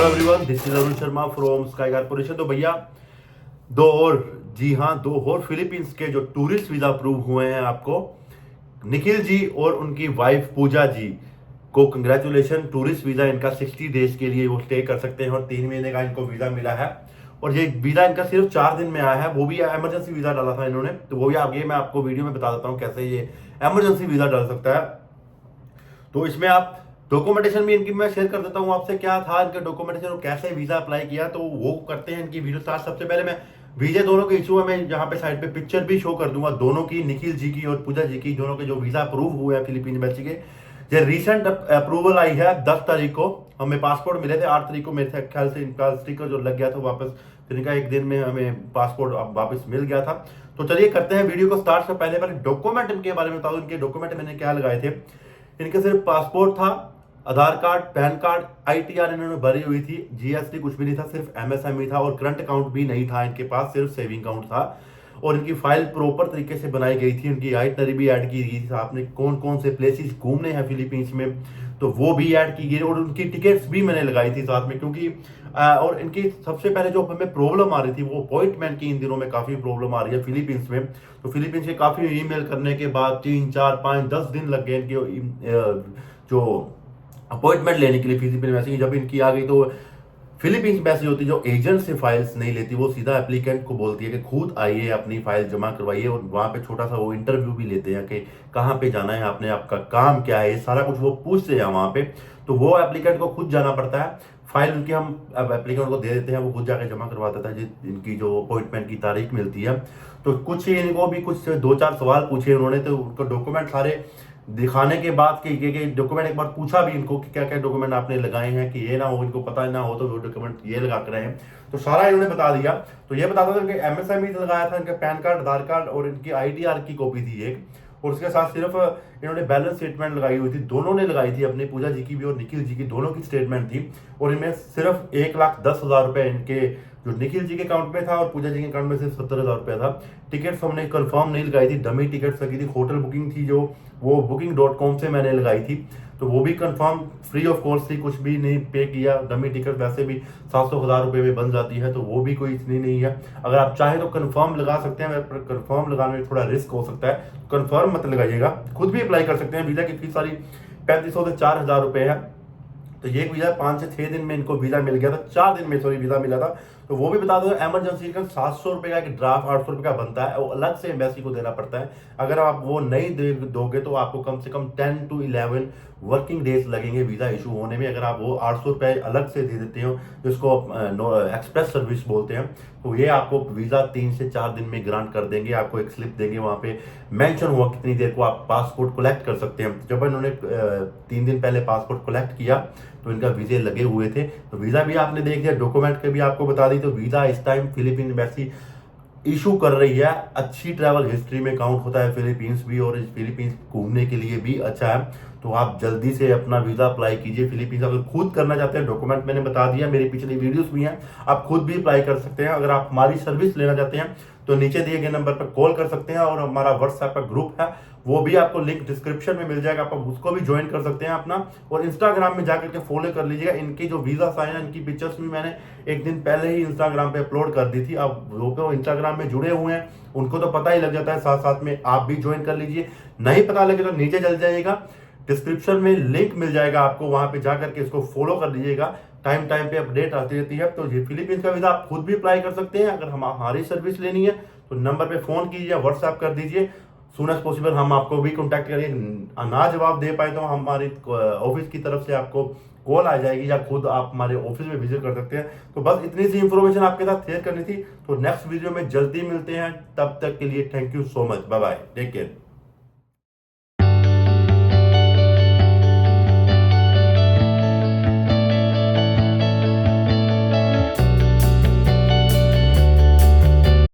Hello everyone, this is Arun Sharma from sky corporation. तो भैया दो और, जी हाँ, दो और फिलीपींस के जो टूरिस्ट वीजा अप्रूव हुए हैं आपको, निखिल जी और उनकी वाइफ पूजा जी को कंग्रेचुलेशन। टूरिस्ट वीजा इनका 60 डेज के लिए वो स्टे कर सकते हैं और 3 महीने का इनको वीजा मिला है। और ये वीजा इनका सिर्फ 4 दिन में आया है, वो भी इमरजेंसी वीजा डाला था इन्होंने। तो वो भी आगे मैं आपको वीडियो में बता देता हूँ कैसे ये इमरजेंसी वीजा डाल सकता है। तो इसमें आप डॉक्यूमेंटेशन भी इनकी मैं शेयर कर देता हूँ आपसे, क्या था इनका डॉक्यूमेंटेशन और कैसे वीजा अप्लाई किया। तो वो करते हैं इनकी वीडियो स्टार्ट। सबसे पहले मैं वीजा दोनों के इशू है, मैं यहाँ पे साइड पे पिक्चर भी शो कर दूंगा दोनों की, निखिल जी की और पूजा जी की, दोनों के जो वीजा अप्रूव हुए हैं फिलीपींस बैच के। ये रिसेंट अप्रूवल आई है 10 तारीख को। हमें पासपोर्ट मिले थे 8 तारीख को, मेरे ख्याल से इनका स्टिकर जो लग गया था वापस, फिर इनका एक दिन में हमें पासपोर्ट वापस मिल गया था। तो चलिए करते हैं वीडियो को स्टार्ट। से पहले डॉक्यूमेंट इनके बारे में बता दूं, इनके डॉक्यूमेंट मैंने क्या लगाए थे। इनके सिर्फ पासपोर्ट था, आधार कार्ड, पैन कार्ड, आईटीआर इन्होंने भरी हुई थी, जीएसटी कुछ भी नहीं था, सिर्फ एमएसएमई था और करंट अकाउंट भी नहीं था इनके पास, सिर्फ सेविंग अकाउंट था। और इनकी फाइल प्रॉपर तरीके से बनाई गई थी, इनकी आइटनरी भी ऐड की गई थी, आपने कौन कौन से प्लेसेस घूमने हैं फिलीपींस में तो वो भी ऐड की गई। और उनकी टिकट्स भी मैंने लगाई थी साथ में, क्योंकि और इनकी सबसे पहले जो हमें प्रॉब्लम आ रही थी वो अपॉइंटमेंट की, इन दिनों में काफ़ी प्रॉब्लम आ रही है फिलीपींस में। तो फिलीपींस के काफ़ी ईमेल करने के बाद 3, 4, 5, 10 दिन लग गए इनकी जो अपॉइंटमेंट लेने के लिए फिलीपींस मैसेज। जब इनकी आ गई तो फिलीपींस मैसेज होती है जो एजेंट से फाइल्स नहीं लेती, वो सीधा एप्लीकेंट को बोलती है कि खुद आइए अपनी फाइल जमा करवाइए। और वहाँ पे छोटा सा वो इंटरव्यू भी लेते हैं कि कहाँ पे जाना है आपने, आपका काम क्या है, ये सारा कुछ वो पूछते हैं वहाँ पे। तो वो एप्लीकेंट को खुद जाना पड़ता है, फाइल उनकी हम अब एप्लीकेंट को दे देते हैं, वो खुद जाके जमा करवा देता है इनकी जो अपॉइंटमेंट की तारीख मिलती है। तो कुछ इनको भी कुछ 2-4 सवाल पूछे उन्होंने, तो उनको डॉक्यूमेंट सारे दिखाने के बाद कि डॉक्यूमेंट एक बार पूछा भी इनको कि क्या क्या डॉक्यूमेंट आपने लगाए हैं, कि ये ना हो इनको पता ना हो तो वो डॉक्यूमेंट ये लगा कर रहे हैं। तो सारा इन्होंने बता दिया। तो ये बता दो कि एमएसएमई लगाया था, इनका पैन कार्ड, आधार कार्ड और इनकी आईटीआर की कॉपी थी एक, और उसके साथ सिर्फ इन्होंने बैलेंस स्टेटमेंट लगाई हुई थी, दोनों ने लगाई थी, अपनी पूजा जी की भी और निखिल जी की, दोनों की स्टेटमेंट थी। और इनमें सिर्फ 1,10,000 रुपए इनके जो निखिल जी के अकाउंट में था और पूजा जी के अकाउंट में सिर्फ 70,000 रुपया था। टिकट्स हमने कंफर्म नहीं लगाई थी, डमी टिकट्स लगी थी। होटल बुकिंग थी जो वो booking.com से मैंने लगाई थी, तो वो भी कंफर्म फ्री ऑफ कॉस्ट थी, कुछ भी नहीं पे किया। डमी टिकट वैसे भी 700,000 रुपये में बन जाती है, तो वो भी कोई इतनी नहीं है। अगर आप चाहें तो कंफर्म लगा सकते हैं, पर कंफर्म लगाने में थोड़ा रिस्क हो सकता है, कंफर्म मत लगाइएगा। खुद भी अप्लाई कर सकते हैं, वीजा की फीस सारी 3500 से 4,000 रुपये है। तो ये वीजा 5 से 6 दिन में इनको वीजा मिल गया था, 4 दिन में सॉरी वीजा मिला था। तो वो भी बता दो, इमरजेंसी का 700 रुपये का एक ड्राफ्ट 800 रुपये का बनता है, वो अलग से एम्बेसी को देना पड़ता है। अगर आप वो नहीं दोगे तो आपको कम से कम 10 to 11 वर्किंग डेज लगेंगे वीजा इशू होने में। अगर आप वो 800 रुपये अलग से दे देते हो, जिसको एक्सप्रेस सर्विस बोलते हैं, तो ये आपको वीजा 3 से 4 दिन में ग्रांट कर देंगे। आपको एक स्लिप देंगे, वहाँ पे मेंशन हुआ कितनी देर को आप पासपोर्ट कलेक्ट कर सकते हैं। जब इन्होंने 3 दिन पहले पासपोर्ट कलेक्ट किया तो इनका वीजे लगे हुए थे। तो वीजा भी आपने देख दिया, डॉक्यूमेंट के भी आपको बता दी। तो वीजा इस टाइम फिलीपीन एम्बेसी इशू कर रही है, अच्छी ट्रैवल हिस्ट्री में काउंट होता है फिलीपींस भी, और फिलीपींस घूमने के लिए भी अच्छा है। तो आप जल्दी से अपना वीजा अप्लाई कीजिए फिलीपींस। अगर खुद करना चाहते हैं, डॉक्यूमेंट मैंने बता दिया, मेरी पिछली वीडियोस भी हैं, आप खुद भी अप्लाई कर सकते हैं। अगर आप हमारी सर्विस लेना चाहते हैं तो नीचे दिए गए नंबर पर कॉल कर सकते हैं, और हमारा व्हाट्सएप का ग्रुप है, वो भी आपको लिंक डिस्क्रिप्शन में मिल जाएगा, आप उसको भी ज्वाइन कर सकते हैं अपना। और इंस्टाग्राम में जाकर के फॉलो कर लीजिएगा। इनकी जो वीजा साइन है, इनकी पिक्चर्स भी मैंने एक दिन पहले ही इंस्टाग्राम पे अपलोड कर दी थी। अब लोग इंस्टाग्राम में जुड़े हुए हैं उनको तो पता ही लग जाता है, साथ साथ में आप भी ज्वाइन कर लीजिए। नहीं पता लगे तो नीचे चल जाइएगा, डिस्क्रिप्शन में लिंक मिल जाएगा आपको, वहां पे जाकर के इसको फॉलो कर लीजिएगा। टाइम टाइम पे अपडेट आती रहती है। तो ये फिलीपींस का वीजा आप खुद भी अप्लाई कर सकते हैं। अगर हमारी सर्विस लेनी है तो नंबर पे फोन कीजिए, व्हाट्सएप कर दीजिए, सून एज पॉसिबल हम आपको भी कॉन्टैक्ट करेंगे। ना जवाब दे पाए तो हमारी ऑफिस की तरफ से आपको कॉल आ जाएगी, या खुद आप हमारे ऑफिस में विजिट कर सकते हैं। तो बस इतनी सी इंफॉर्मेशन आपके साथ शेयर करनी थी। तो नेक्स्ट वीडियो में जल्दी मिलते हैं, तब तक के लिए thank you so much, bye bye, take care.